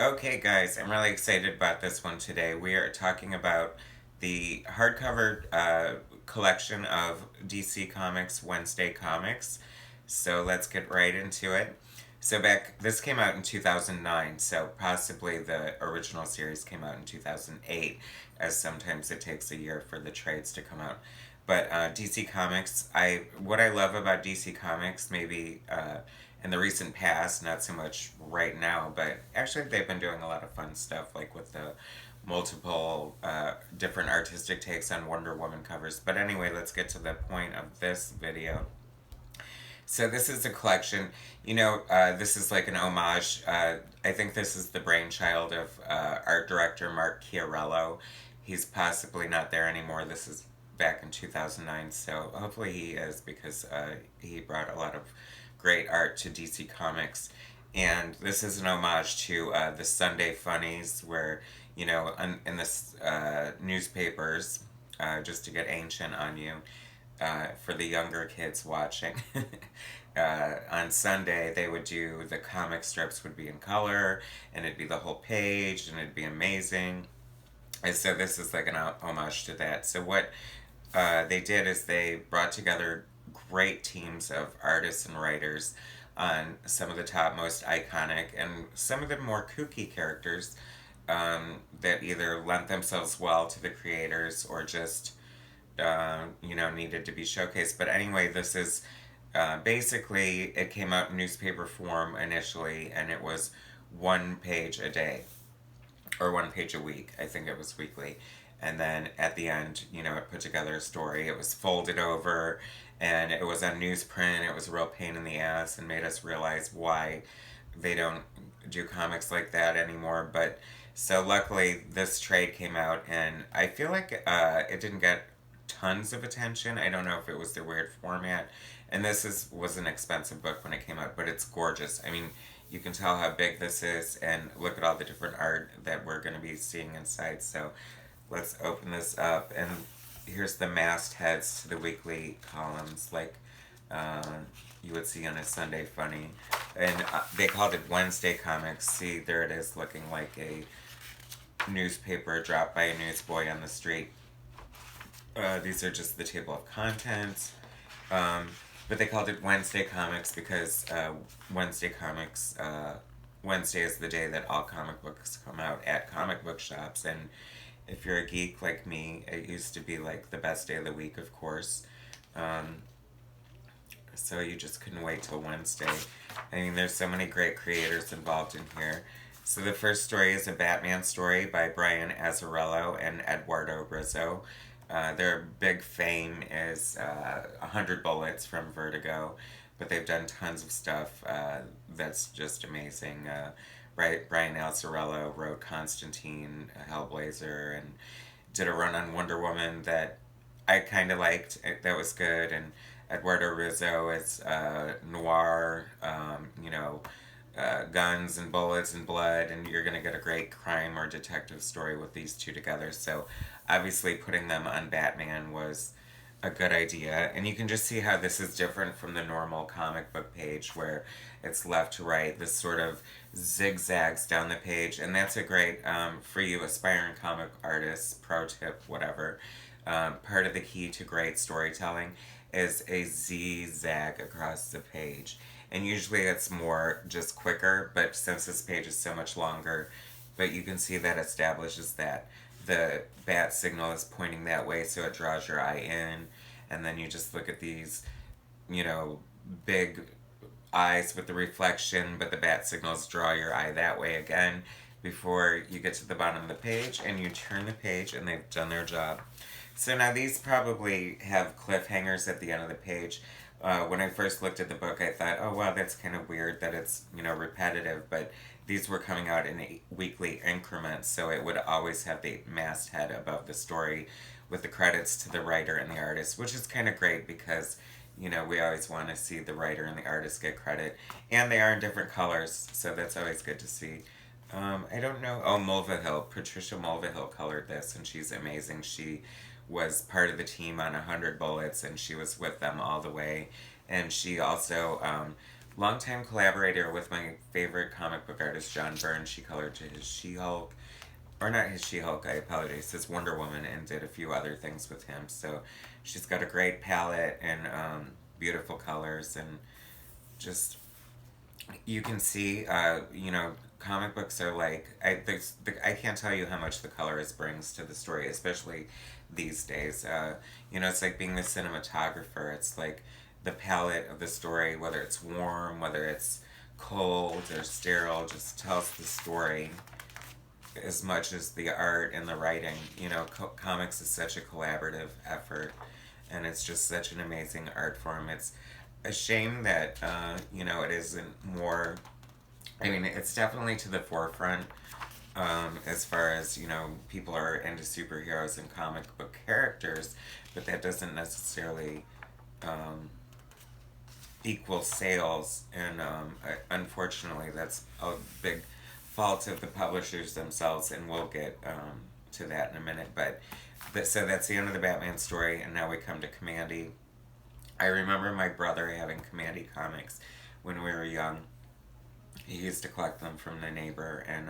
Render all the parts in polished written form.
Okay, guys, I'm really excited about this one today. We are talking about the hardcover collection of DC Comics Wednesday Comics. So let's get right into it. This came out in 2009, so possibly the original series came out in 2008, as sometimes it takes a year for the trades to come out. But DC Comics, what I love about DC Comics, maybe in the recent past, not so much right now, but actually they've been doing a lot of fun stuff, like with the multiple different artistic takes on Wonder Woman covers. But anyway, let's get to the point of this video. So this is a collection. This is like an homage. I think this is the brainchild of art director Mark Chiarello. He's possibly not there anymore. This is back in 2009, so hopefully he is, because he brought a lot of great art to DC Comics. And this is an homage to the Sunday Funnies, where, in the newspapers, just to get ancient on you, for the younger kids watching. On Sunday, they would do the comic strips would be in color, and it'd be the whole page, and it'd be amazing. And so this is like an homage to that. So what they did is they brought together great teams of artists and writers on some of the top most iconic and some of the more kooky characters that either lent themselves well to the creators or just needed to be showcased. But anyway, this is basically, it came out in newspaper form initially, and it was one page a day or one page a week. I think it was weekly. And then at the end, it put together a story. It was folded over, and it was on newsprint. It was a real pain in the ass and made us realize why they don't do comics like that anymore. But so luckily, this trade came out, and I feel like it didn't get tons of attention. I don't know if it was the weird format. And was an expensive book when it came out, but it's gorgeous. I mean, you can tell how big this is, and look at all the different art that we're going to be seeing inside. So let's open this up, and here's the mastheads to the weekly columns, like you would see on a Sunday Funny. And they called it Wednesday Comics. See, there it is, looking like a newspaper dropped by a newsboy on the street. These are just the table of contents. But they called it Wednesday Comics because Wednesday is the day that all comic books come out at comic book shops. And if you're a geek like me, it used to be like the best day of the week, of course. So you just couldn't wait till Wednesday. I mean, there's so many great creators involved in here. So the first story is a Batman story by Brian Azzarello and Eduardo Rizzo. Their big fame is 100 Bullets from Vertigo, but they've done tons of stuff that's just amazing. Brian Azzarello wrote Constantine, Hellblazer, and did a run on Wonder Woman that I kind of liked. That was good. And Eduardo Rizzo is noir, guns and bullets and blood, and you're going to get a great crime or detective story with these two together. So obviously putting them on Batman was a good idea. And you can just see how this is different from the normal comic book page where it's left to right. This sort of zigzags down the page. And that's a great, for you aspiring comic artists, pro tip, whatever. Part of the key to great storytelling is a zigzag across the page. And usually it's more just quicker, but since this page is so much longer, but you can see that establishes that the bat signal is pointing that way, so it draws your eye in, and then you just look at these, big eyes with the reflection, but the bat signals draw your eye that way again before you get to the bottom of the page, and you turn the page, and they've done their job. So now these probably have cliffhangers at the end of the page. When I first looked at the book, I thought, oh, wow, that's kind of weird that it's, repetitive, but these were coming out in weekly increments, so it would always have the masthead above the story with the credits to the writer and the artist, which is kind of great because, we always want to see the writer and the artist get credit. And they are in different colors, so that's always good to see. I don't know. Oh, Mulvihill. Patricia Mulvihill colored this, and she's amazing. She was part of the team on 100 Bullets, and she was with them all the way. And she also longtime collaborator with my favorite comic book artist, John Byrne. She colored to his She-Hulk, or not his She-Hulk, I apologize, his Wonder Woman, and did a few other things with him. So she's got a great palette and beautiful colors, and just you can see, comic books are like I can't tell you how much the colorist brings to the story, especially these days. It's like being the cinematographer. It's like the palette of the story, whether it's warm, whether it's cold or sterile, just tells the story as much as the art and the writing. Comics is such a collaborative effort, and it's just such an amazing art form. It's a shame that it isn't more. I mean, it's definitely to the forefront as far as people are into superheroes and comic book characters, but that doesn't necessarily equal sales, and unfortunately, that's a big fault of the publishers themselves, and we'll get to that in a minute. So that's the end of the Batman story, and now we come to Commandy. I remember my brother having Commandy comics when we were young. He used to collect them from the neighbor, and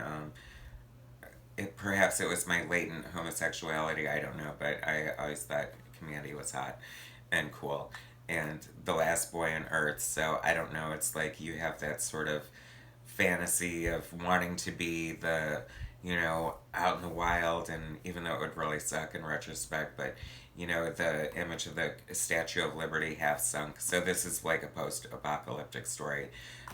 perhaps it was my latent homosexuality, I don't know, but I always thought Commandy was hot and cool. And the last boy on Earth, so I don't know, it's like you have that sort of fantasy of wanting to be the, out in the wild, and even though it would really suck in retrospect, but the image of the Statue of Liberty half sunk. So this is like a post-apocalyptic story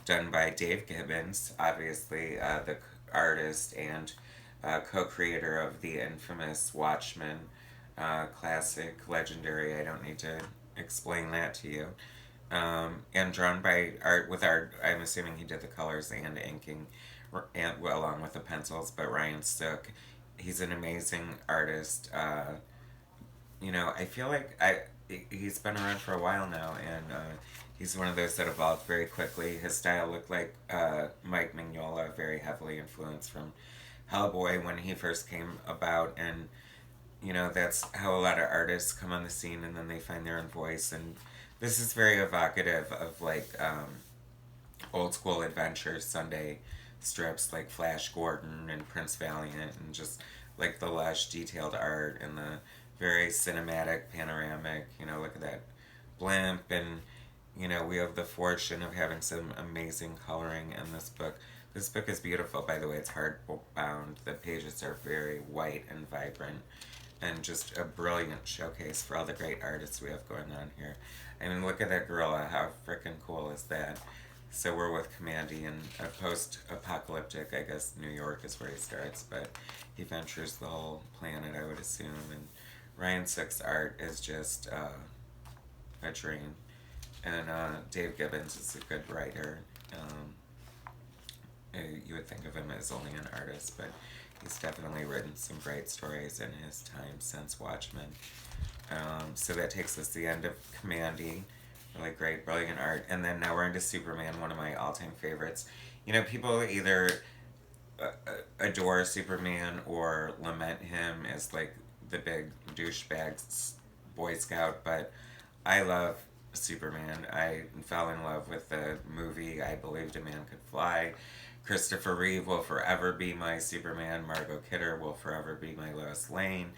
done by Dave Gibbons, obviously the artist and co-creator of the infamous Watchmen classic, legendary. I don't need to explain that to you. And drawn by art. I'm assuming he did the colors and inking, along with the pencils. But Ryan Stook, he's an amazing artist. I feel like he's been around for a while now, and he's one of those that evolved very quickly. His style looked like Mike Mignola, very heavily influenced from Hellboy when he first came about, and that's how a lot of artists come on the scene, and then they find their own voice. And this is very evocative of like old school adventure Sunday strips like Flash Gordon and Prince Valiant, and just like the lush detailed art and the very cinematic panoramic. Look at that blimp, and we have the fortune of having some amazing coloring in this book. This book is beautiful, by the way. It's hardbound. The pages are very white and vibrant, and just a brilliant showcase for all the great artists we have going on here. I mean, look at that gorilla. How freaking cool is that? So we're with Commandy in a post-apocalyptic, I guess New York is where he starts, but he ventures the whole planet, I would assume. And Ryan Stook's art is just a dream. And Dave Gibbons is a good writer. You would think of him as only an artist, but he's definitely written some great stories in his time since Watchmen. So that takes us to the end of Commandy. Really great, brilliant art. And then now we're into Superman, one of my all-time favorites. People either adore Superman or lament him as like the big douchebag Boy Scout, but I love Superman. I fell in love with the movie I Believed a Man Could Fly. Christopher Reeve will forever be my Superman. Margot Kidder will forever be my Lois Lane.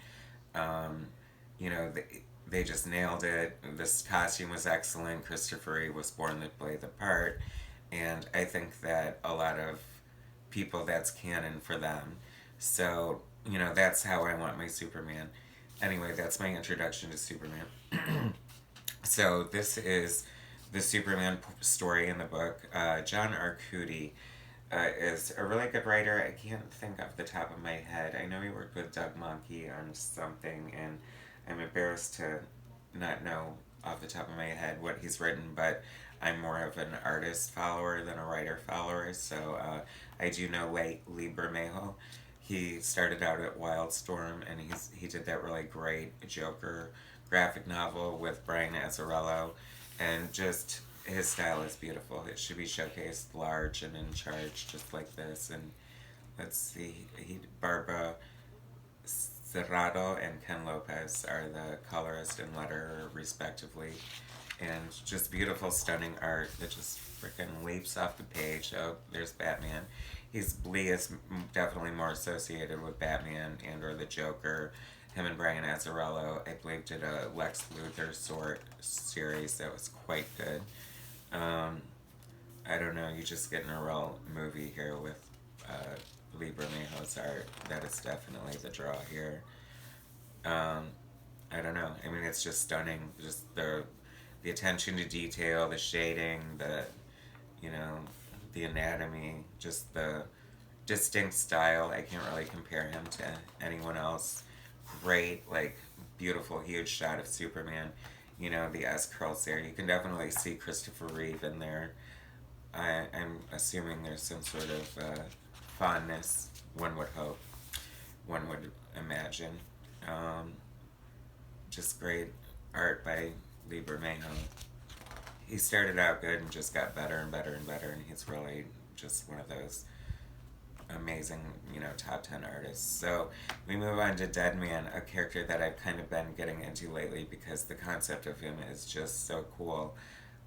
They just nailed it. This costume was excellent. Christopher Reeve was born to play the part. And I think that a lot of people, that's canon for them. So, that's how I want my Superman. Anyway, that's my introduction to Superman. So this is the Superman story in the book. John Arcudi is a really good writer. I can't think off the top of my head. I know he worked with Doug Mahnke on something, and I'm embarrassed to not know off the top of my head what he's written, but I'm more of an artist follower than a writer follower, so I do know Lee Bermejo. He started out at Wildstorm, and he did that really great Joker graphic novel with Brian Azzarello, and just his style is beautiful. It should be showcased large and in charge, just like this. And let's see, Barbara Serrato and Ken Lopez are the colorist and letterer, respectively. And just beautiful, stunning art that just freaking leaps off the page. Oh, there's Batman. Lee is definitely more associated with Batman and or the Joker. Him and Brian Azzarello, I believe, did a Lex Luthor sort series that was quite good. Um, I don't know, you just getting a real movie here with Lee Bermejo's art. That is definitely the draw here. Um, I don't know. I mean, it's just stunning. Just the attention to detail, the shading, the you know, the anatomy, just the distinct style. I can't really compare him to anyone else. Great, like beautiful, huge shot of Superman. You know, the S curls there. You can definitely see Christopher Reeve in there. I'm assuming there's some sort of fondness. One would hope. One would imagine. Um, just great art by Lee Bermejo. He started out good and just got better and better and better, and he's really just one of those amazing, top 10 artists. So we move on to Deadman, a character that I've kind of been getting into lately because the concept of him is just so cool.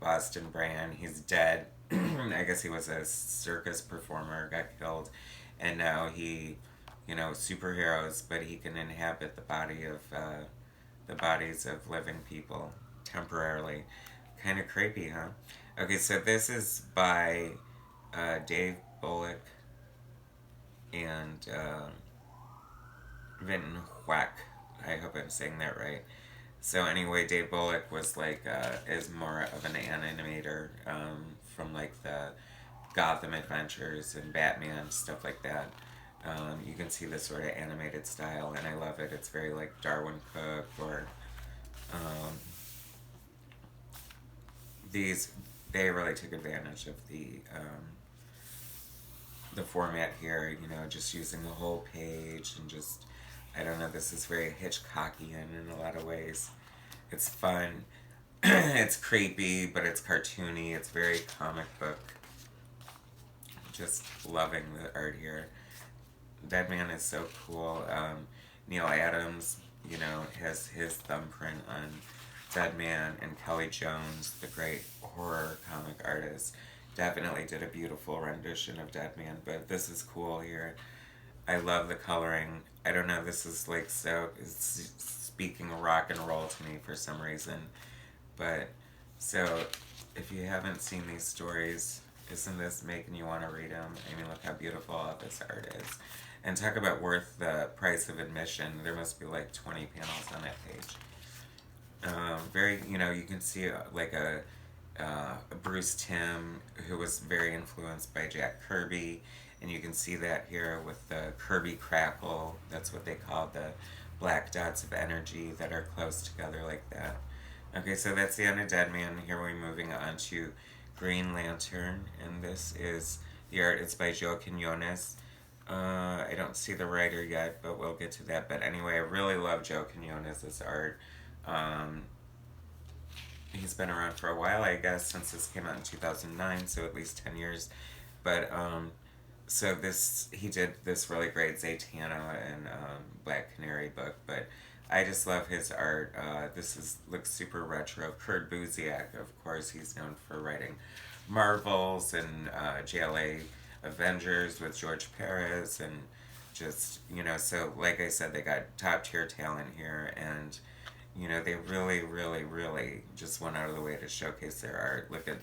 Boston Brand, he's dead. I guess he was a circus performer, got killed, and now he, superheroes, but he can inhabit the bodies of living people temporarily. Kind of creepy, huh? Okay, so this is by Dave Bullock and Vinton Whack. I hope I'm saying that right. So anyway, Dave Bullock was is more of an animator from like the Gotham Adventures and Batman, stuff like that. You can see this sort of animated style, and I love it. It's very like Darwin Cook or um, these. They really took advantage of the format here. Just using the whole page and just I don't know. This is very Hitchcockian in a lot of ways. It's fun. It's creepy, but it's cartoony. It's very comic book. Just loving the art here. Deadman is so cool. Neil Adams, has his thumbprint on Deadman, and Kelly Jones, the great horror comic artist, definitely did a beautiful rendition of Deadman. But this is cool here. I love the coloring. I don't know. This is like it's speaking rock and roll to me for some reason. But so if you haven't seen these stories, isn't this making you want to read them? I mean, look how beautiful all this art is. And talk about worth the price of admission. There must be like 20 panels on that page. Very, you can see like a Bruce Timm who was very influenced by Jack Kirby, and you can see that here with the Kirby crackle. That's what they call the black dots of energy that are close together like that. Okay, so that's the end of Deadman. Here we're moving on to Green Lantern, and this is the art. It's by Joe Quinones. I don't see the writer yet, but we'll get to that. But anyway, I really love Joe Quinones' art. He's been around for a while, I guess, since this came out in 2009, so at least 10 years. But, so he did this really great Zatanna and Black Canary book, but I just love his art. Looks super retro. Kurt Busiek, of course, he's known for writing Marvels and JLA Avengers with George Perez, and just, so like I said, they got top tier talent here, and they really, really, really just went out of the way to showcase their art. Look at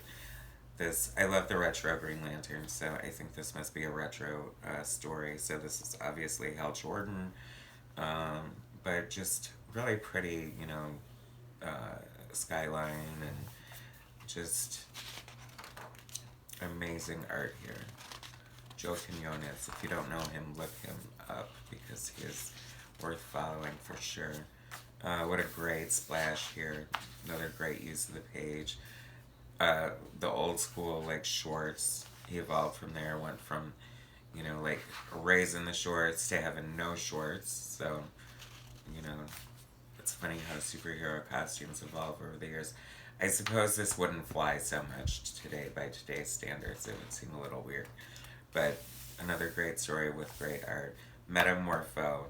this. I love the retro Green Lantern, so I think this must be a retro story. So this is obviously Hal Jordan, but just really pretty, skyline and just amazing art here. Joe Quinones. If you don't know him, look him up because he is worth following for sure. What a great splash here. Another great use of the page. The old school, like, shorts, he evolved from there, went from, like, raising the shorts to having no shorts. So, it's funny how superhero costumes evolve over the years. I suppose this wouldn't fly so much today by today's standards. It would seem a little weird. But another great story with great art. Metamorpho.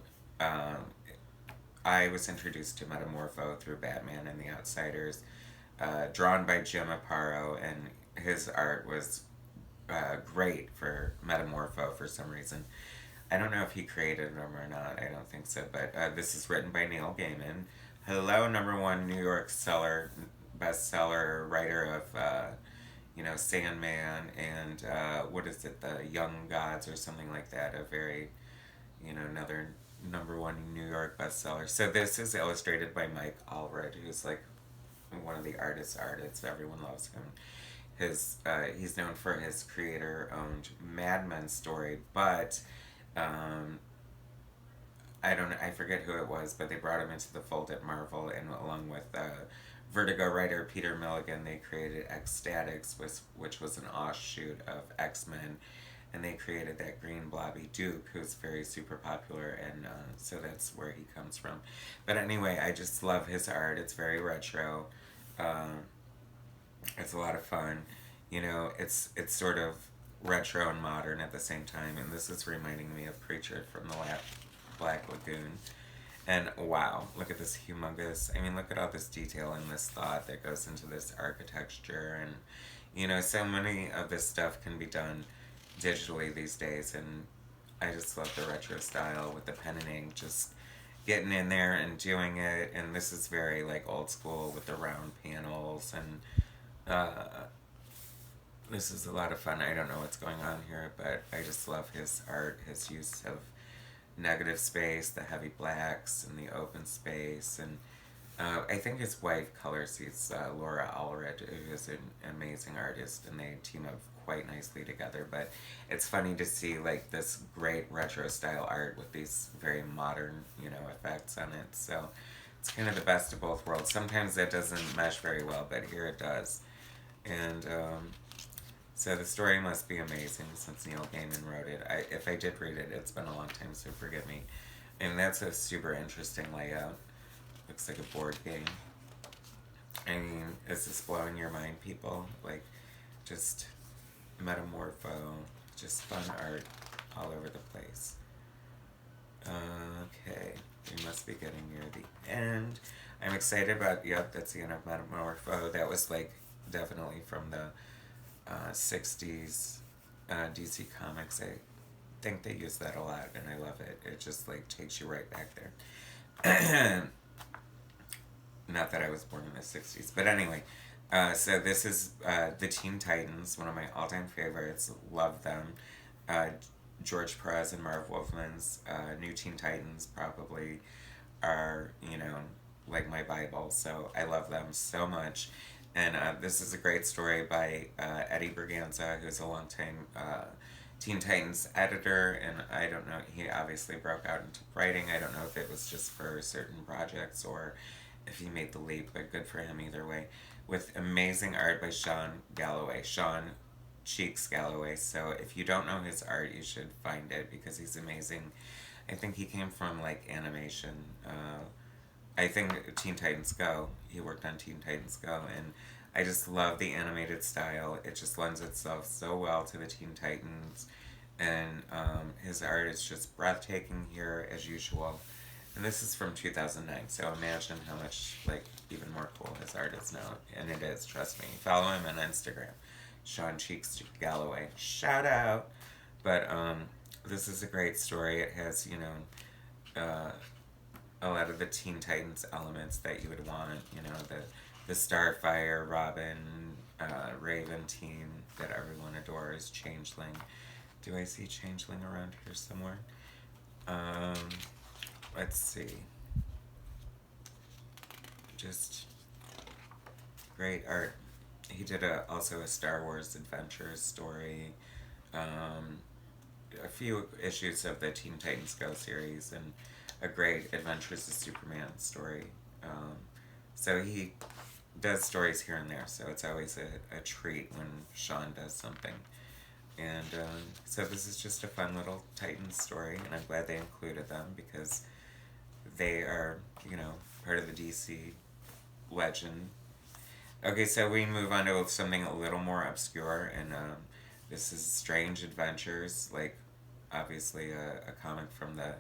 I was introduced to Metamorpho through Batman and the Outsiders. drawn by Jim Aparo, and his art was great for Metamorpho for some reason. I don't know if he created them or not. I don't think so. But this is written by Neil Gaiman. Hello, number one New York seller, bestseller writer of Sandman and what is it, the Young Gods or something like that. A very another number one New York bestseller. So this is illustrated by Mike Allred, who's like one of the artists. Everyone loves him. He's known for his creator-owned Mad Men story, but um, I forget who it was, but they brought him into the fold at Marvel, and along with Vertigo writer Peter Milligan, they created Ecstatics, which was an offshoot of X-Men, and they created that green blobby Duke, who's very super popular, and so that's where he comes from. But anyway, I just love his art. It's very retro. Um, it's a lot of fun. It's sort of retro and modern at the same time, and this is reminding me of Preacher from the Black Lagoon. And wow, look at this humongous. I mean, look at all this detail and this thought that goes into this architecture. And, so many of this stuff can be done digitally these days. And I just love the retro style with the pen and ink, just getting in there and doing it. And this is very like old school with the round panels. And this is a lot of fun. I don't know what's going on here, but I just love his art, his use of negative space, the heavy blacks, and the open space. And I think his wife colors these, Laura Allred, who is an amazing artist, and they team up quite nicely together. But it's funny to see like this great retro style art with these very modern, effects on it. So it's kind of the best of both worlds. Sometimes that doesn't mesh very well, but here it does. And so the story must be amazing since Neil Gaiman wrote it. If I did read it, it's been a long time, so forgive me. And that's a super interesting layout. Looks like a board game. I mean, is this blowing your mind, people? Like, just Metamorpho, just fun art all over the place. Okay, we must be getting near the end. I'm excited about, yep, that's the end of Metamorpho. That was like definitely from the 60s DC Comics. I think they use that a lot, and I love it. It just like takes you right back there. Not that I was born in the 60s, but anyway. So this is the Teen Titans, one of my all-time favorites. Love them. George Perez and Marv Wolfman's New Teen Titans probably are, like my Bible. So I love them so much. And this is a great story by Eddie Berganza, who's a longtime Teen Titans editor. And I don't know, he obviously broke out into writing. I don't know if it was just for certain projects or if he made the leap, but good for him either way. With amazing art by Sean Galloway. Sean Cheeks Galloway. So if you don't know his art, you should find it because he's amazing. I think he came from like animation. I think Teen Titans Go. He worked on Teen Titans Go, and I just love the animated style. It just lends itself so well to the Teen Titans, and his art is just breathtaking here as usual. And this is from 2009, so imagine how much, like, even more cool his art is now. And it is, trust me. Follow him on Instagram. Sean Cheeks Galloway. Shout out! But, this is a great story. It has, a lot of the Teen Titans elements that you would want. The Starfire, Robin, Raven team that everyone adores. Changeling. Do I see Changeling around here somewhere? Let's see. Just great art. He did also a Star Wars Adventures story, a few issues of the Teen Titans Go series, and a great Adventures of Superman story. So he does stories here and there, so it's always a treat when Sean does something. And so this is just a fun little Titans story, and I'm glad they included them because they are, part of the DC legend. Okay, so we move on to something a little more obscure, and this is Strange Adventures, like, obviously a comic from the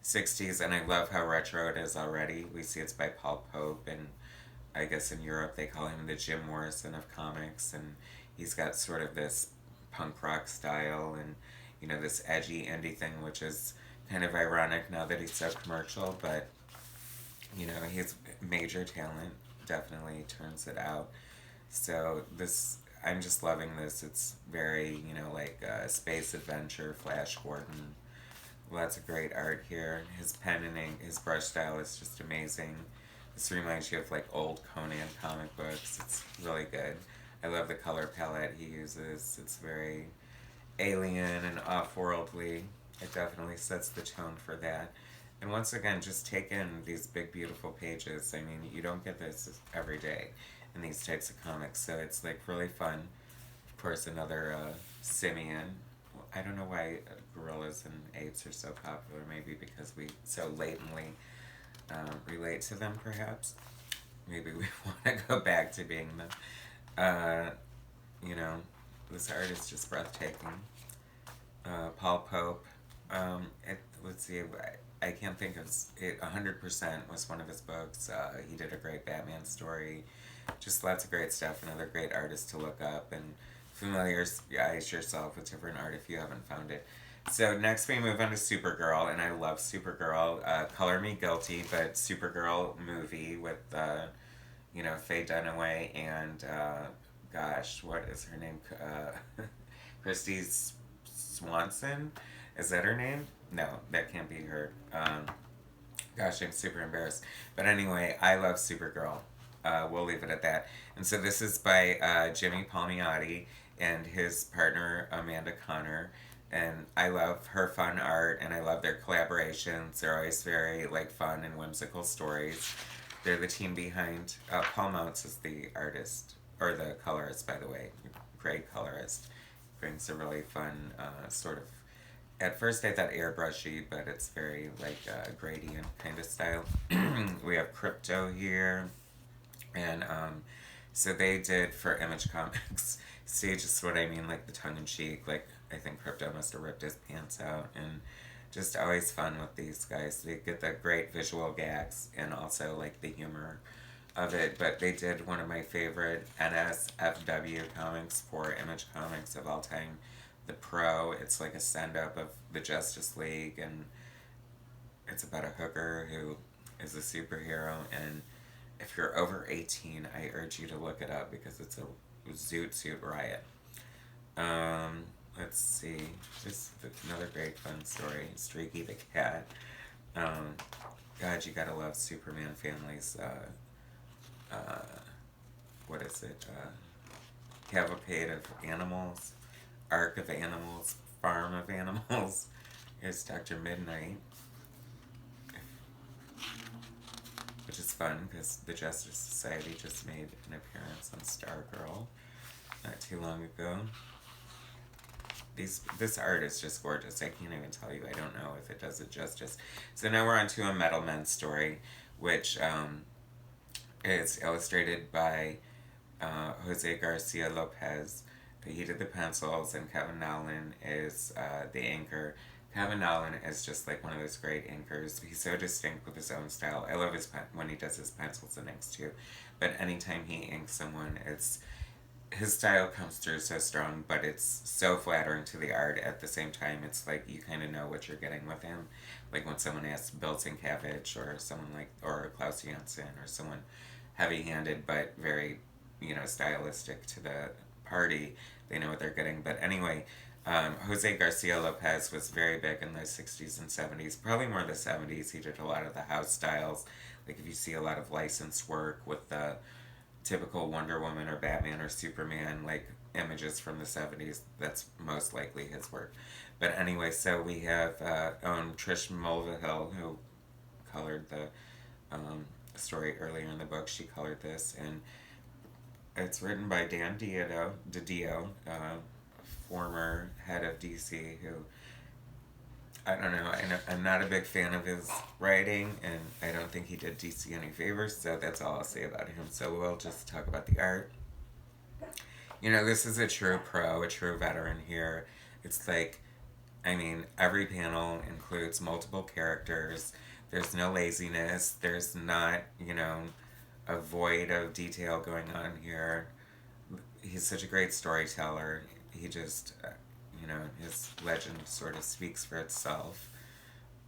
60s, and I love how retro it is already. We see it's by Paul Pope, and I guess in Europe they call him the Jim Morrison of comics, and he's got sort of this punk rock style and, you know, this edgy indie thing, which is kind of ironic now that he's so commercial, but, you know, he's major talent, definitely turns it out. So this, I'm just loving this. It's very, you know, like space adventure, Flash Gordon. Lots of great art here. His pen and ink, his brush style is just amazing. This reminds you of like old Conan comic books. It's really good. I love the color palette he uses. It's very alien and off-worldly. It definitely sets the tone for that. And once again, just take in these big, beautiful pages. I mean, you don't get this every day in these types of comics, so it's like really fun. Of course, another simian. I don't know why gorillas and apes are so popular. Maybe because we so latently relate to them, perhaps. Maybe we want to go back to being them. You know, this art is just breathtaking. Paul Pope. Let's see. I can't think of it. 100% was one of his books. He did a great Batman story. Just lots of great stuff. Another great artist to look up and familiarize yourself with different art if you haven't found it. So next we move on to Supergirl, and I love Supergirl. Color me guilty, but Supergirl movie with you know, Faye Dunaway and gosh, what is her name? Christy Swanson. Is that her name? No, that can't be her. Gosh, I'm super embarrassed. But anyway, I love Supergirl. We'll leave it at that. And so this is by Jimmy Palmiotti and his partner Amanda Connor. And I love her fun art, and I love their collaborations. They're always very like fun and whimsical stories. They're the team behind. Paul Mounts is the artist, or the colorist, by the way. Great colorist. Brings a really fun sort of. At first, I thought airbrushy, but it's very like gradient kind of style. We have Crypto here, and so they did for Image Comics. See, just what I mean, like the tongue in cheek. Like I think Crypto must have ripped his pants out, and just always fun with these guys. They get the great visual gags and also like the humor of it. But they did one of my favorite NSFW comics for Image Comics of all time, The Pro. It's like a send up of the Justice League, and it's about a hooker who is a superhero. And if you're over 18, I urge you to look it up because it's a zoot suit riot. Let's see. Just another great fun story. Streaky the cat. God, you gotta love Superman families. What is it? Cavalcade of Animals, Ark of Animals, Farm of Animals. Here's Dr. Midnight, which is fun because the Justice Society just made an appearance on Stargirl not too long ago. This art is just gorgeous. I can't even tell you. I don't know if it does it justice. So now we're on to a Metal Men story, which is illustrated by Jose Garcia Lopez. He did the pencils, and Kevin Nowlan is the inker. Kevin Nowlan is just like one of those great inkers. He's so distinct with his own style. I love his when he does his pencils and inks too. But anytime he inks someone, his style comes through so strong, but it's so flattering to the art at the same time. It's like you kind of know what you're getting with him. Like when someone asks Bill Sienkiewicz or someone or Klaus Janson or someone heavy-handed but very, you know, stylistic to the party, they know what they're getting. But anyway, Jose Garcia Lopez was very big in the 60s and 70s, probably more the 70s. He did a lot of the house styles. Like if you see a lot of licensed work with the typical Wonder Woman or Batman or Superman like images from the 70s, that's most likely his work. But anyway, so we have Trish Mulvihill, who colored the story earlier in the book. She colored this, and it's written by Dan DiDio, former head of DC, who I don't know. I'm not a big fan of his writing, and I don't think he did DC any favors, so that's all I'll say about him. So we'll just talk about the art. You know, this is a true pro, a true veteran here. It's like, I mean, every panel includes multiple characters. There's no laziness. There's not, you know, a void of detail going on here. He's such a great storyteller. He just, his legend sort of speaks for itself.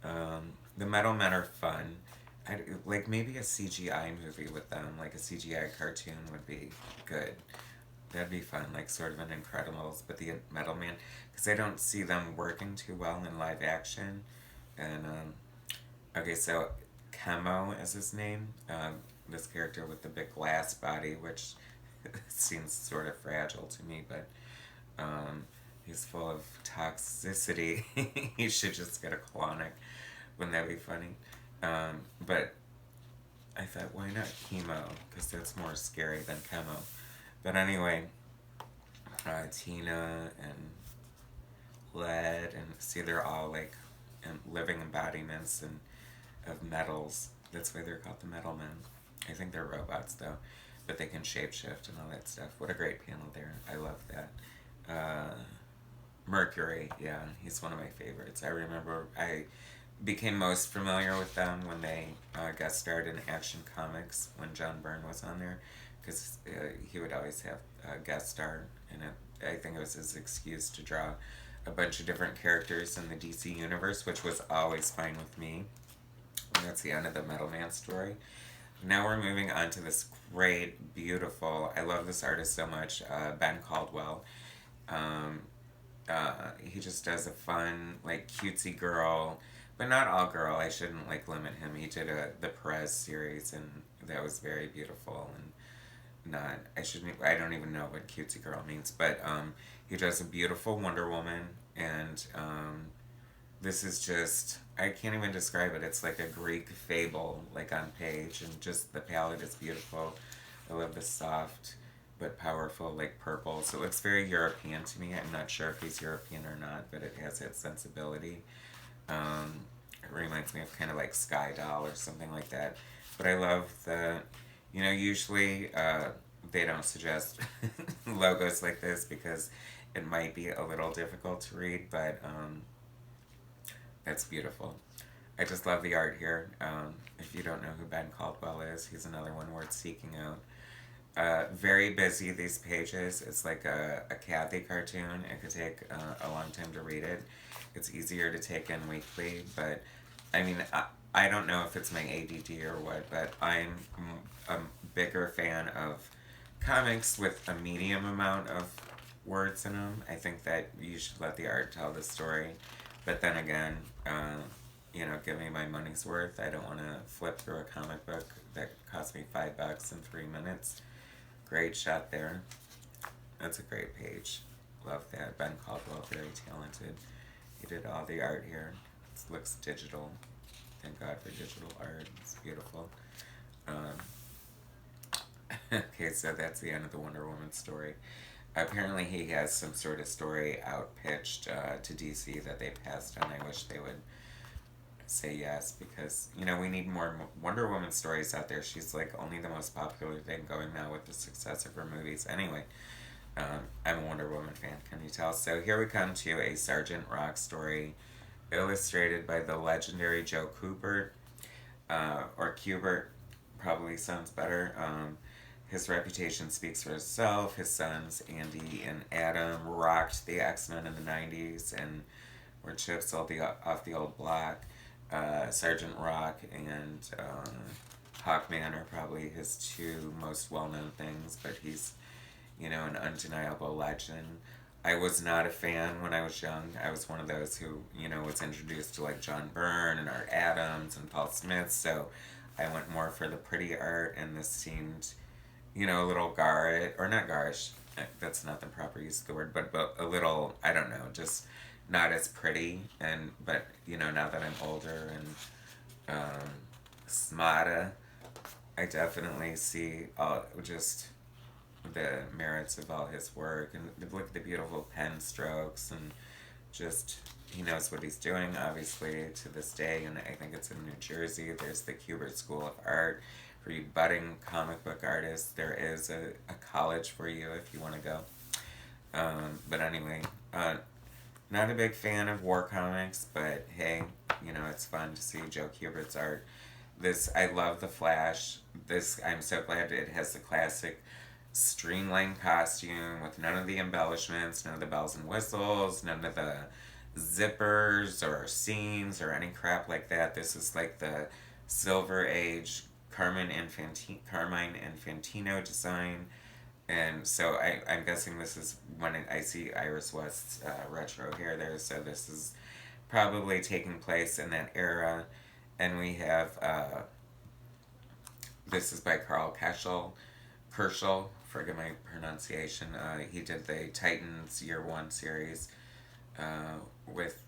The Metal Men are fun. Like maybe a CGI movie with them, like a CGI cartoon would be good. That'd be fun, like sort of an Incredibles, but the Metal Man, because I don't see them working too well in live action. And okay, so Camo is his name. This character with the big glass body, which seems sort of fragile to me, but he's full of toxicity. He should just get a colonic. Wouldn't that be funny? But I thought, why not chemo? Because that's more scary than chemo. But anyway, Tina and Lead, and see, they're all like living embodiments and of metals. That's why they're called the Metal Men. I think they're robots though, but they can shapeshift and all that stuff. What a great panel there. I love that. Mercury, yeah, he's one of my favorites. I remember I became most familiar with them when they guest starred in Action Comics when John Byrne was on there, because he would always have a guest star in it. I think it was his excuse to draw a bunch of different characters in the DC universe, which was always fine with me. And that's the end of the Metal Man story. Now we're moving on to this great, beautiful, I love this artist so much, Ben Caldwell. Um, he just does a fun, like, cutesy girl, but not all girl. I shouldn't, like, limit him. He did the Perez series, and that was very beautiful, and I don't even know what cutesy girl means, but, he does a beautiful Wonder Woman, and, this is just, I can't even describe it. It's like a Greek fable, like on page, and just the palette is beautiful. I love the soft but powerful, like purple. So it looks very European to me. I'm not sure if he's European or not, but it has that sensibility. It reminds me of kind of like Sky Doll or something like that. But I love usually they don't suggest logos like this because it might be a little difficult to read, but that's beautiful. I just love the art here. If you don't know who Ben Caldwell is, he's another one worth seeking out. Very busy, these pages. It's like a Kathy cartoon. It could take a long time to read it. It's easier to take in weekly, but I mean, I don't know if it's my ADD or what, but I'm a bigger fan of comics with a medium amount of words in them. I think that you should let the art tell the story. But then again, give me my money's worth. I don't want to flip through a comic book that cost me $5 in 3 minutes. Great shot there. That's a great page. Love that. Ben Caldwell, very talented. He did all the art here. It looks digital. Thank God for digital art. It's beautiful. Okay, so that's the end of the Wonder Woman story. Apparently he has some sort of story outpitched to DC that they passed on. I wish they would say yes, because, we need more Wonder Woman stories out there. She's like only the most popular thing going now with the success of her movies. Anyway, I'm a Wonder Woman fan, can you tell? So here we come to a Sgt Rock story illustrated by the legendary Joe Kubert, or Kubert, probably sounds better. His reputation speaks for itself. His sons, Andy and Adam, rocked the X-Men in the 90s and were chips off the old block. Sgt Rock and Hawkman are probably his two most well-known things, but he's, an undeniable legend. I was not a fan when I was young. I was one of those who, was introduced to like John Byrne and Art Adams and Paul Smith, so I went more for the pretty art, and this seemed, a little garish, or not garish, that's not the proper use of the word, but a little, I don't know, just not as pretty, but now that I'm older and smarter, I definitely see just the merits of all his work, and look at the beautiful pen strokes, and just he knows what he's doing, obviously, to this day. And I think it's in New Jersey. There's the Kubert School of Art for you budding comic book artists. There is a college for you if you want to go. But anyway, not a big fan of war comics, but hey, it's fun to see Joe Kubert's art. This, I love the Flash. This, I'm so glad it has the classic streamlined costume with none of the embellishments, none of the bells and whistles, none of the zippers or seams or any crap like that. This is like the Silver Age Carmine Infantino design. And so I'm guessing this is when I see Iris West's retro hair there, so this is probably taking place in that era. And we have, this is by Carl Kerschel, forgive my pronunciation. He did the Titans Year One series with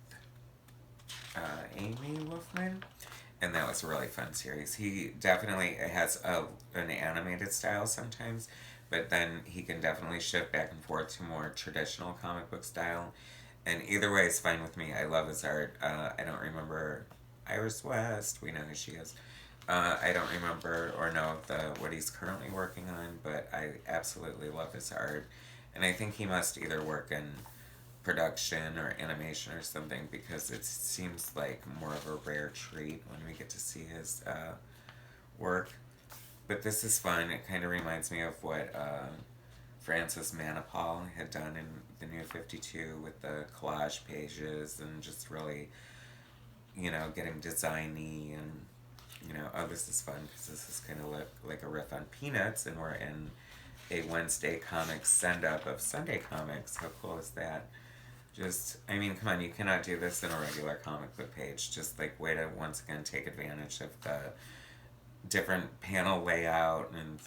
Amy Wolfman, and that was a really fun series. He definitely has an animated style sometimes, but then he can definitely shift back and forth to more traditional comic book style. And either way is fine with me. I love his art. I don't remember Iris West. We know who she is. I don't remember or know what he's currently working on, but I absolutely love his art. And I think he must either work in production or animation or something, because it seems like more of a rare treat when we get to see his work. But this is fun. It kind of reminds me of what Francis Manapul had done in the New 52 with the collage pages and just really, getting designy and, oh, this is fun because this is kind of like a riff on Peanuts, and we're in a Wednesday comics send-up of Sunday comics. How cool is that? Just, I mean, come on, you cannot do this in a regular comic book page. Just like way to once again take advantage of the different panel layout and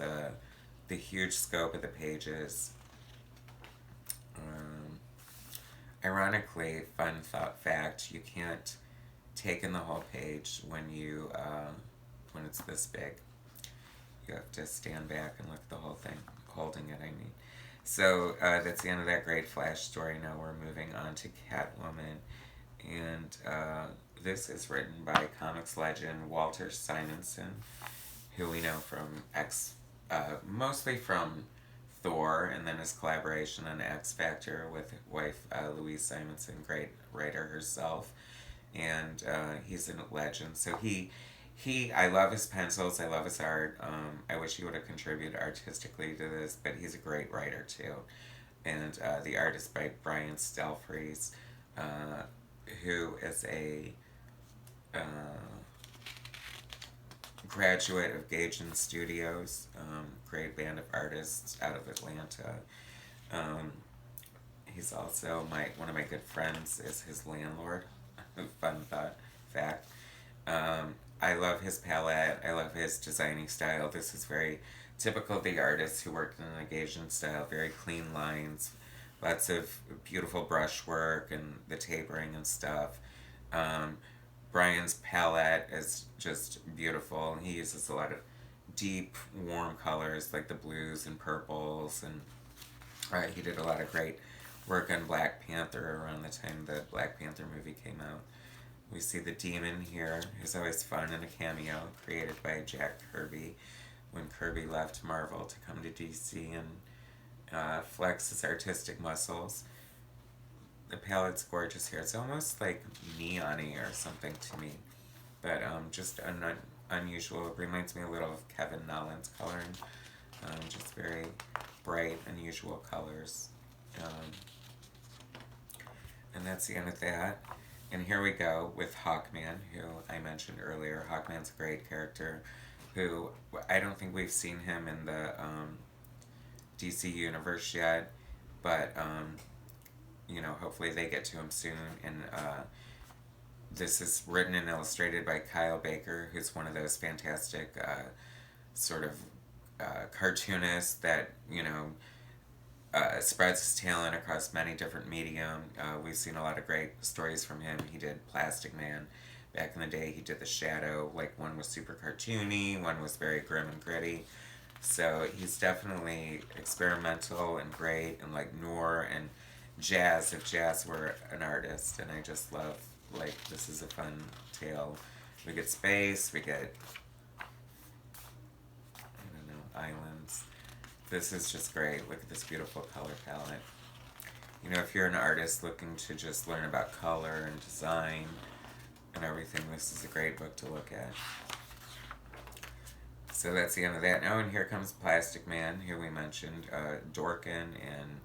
the huge scope of the pages. Ironically, fun fact, you can't take in the whole page when when it's this big. You have to stand back and look at the whole thing, holding it, I mean. So that's the end of that great Flash story. Now we're moving on to Catwoman. And this is written by comics legend Walter Simonson, who we know from mostly from Thor, and then his collaboration on X Factor with wife Louise Simonson, great writer herself. And he's a legend. So I love his pencils. I love his art. I wish he would have contributed artistically to this, but he's a great writer too. And the art is by Brian Stelfreeze, who is a graduate of Gaijin Studios, great band of artists out of Atlanta. He's also one of my good friends is his landlord. Fun fact. I love his palette. I love his designing style. This is very typical of the artists who worked in the Gaijin style. Very clean lines, lots of beautiful brushwork and the tapering and stuff. Brian's palette is just beautiful. He uses a lot of deep, warm colors like the blues and purples, and he did a lot of great work on Black Panther around the time the Black Panther movie came out. We see the Demon here, who's always fun in a cameo, created by Jack Kirby when Kirby left Marvel to come to DC and flex his artistic muscles. The palette's gorgeous here. It's almost like neon-y or something to me, but just unusual. It reminds me a little of Kevin Nollan's coloring. Just very bright, unusual colors. And that's the end of that. And here we go with Hawkman, who I mentioned earlier. Hawkman's a great character who I don't think we've seen him in the DC universe yet, but hopefully they get to him soon. And this is written and illustrated by Kyle Baker, who's one of those fantastic sort of cartoonists that spreads his talent across many different medium. We've seen a lot of great stories from him. He did Plastic Man back in the day. He did The Shadow. Like, one was super cartoony, one was very grim and gritty. So he's definitely experimental and great, and like noir and jazz, if jazz were an artist. And I just love, like, this is a fun tale. We get space, we get, islands. This is just great. Look at this beautiful color palette. If you're an artist looking to just learn about color and design and everything, this is a great book to look at. So that's the end of that. Oh, and here comes Plastic Man. Here we mentioned Dorkin and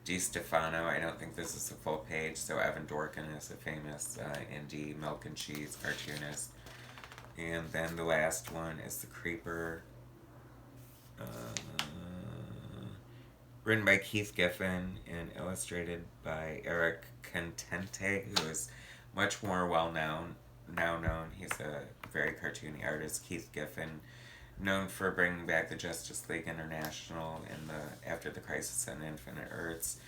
Di Stefano. I don't think this is a full page. So Evan Dorkin is a famous indie milk and cheese cartoonist. And then the last one is The Creeper. Written by Keith Giffen and illustrated by Eric Contente, who is much more well known. He's a very cartoony artist. Keith Giffen, known for bringing back the Justice League International in the After the Crisis on Infinite Earths.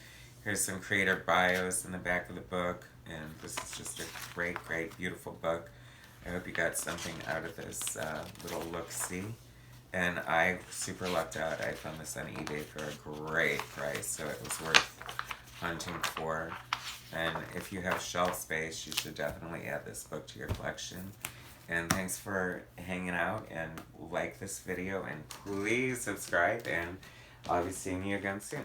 Here's some creator bios in the back of the book, and this is just a great, beautiful book. I hope you got something out of this little look-see. And I super lucked out. I found this on eBay for a great price, so it was worth hunting for. And if you have shelf space, you should definitely add this book to your collection. And thanks for hanging out, and like this video, and please subscribe, and I'll be seeing you again soon.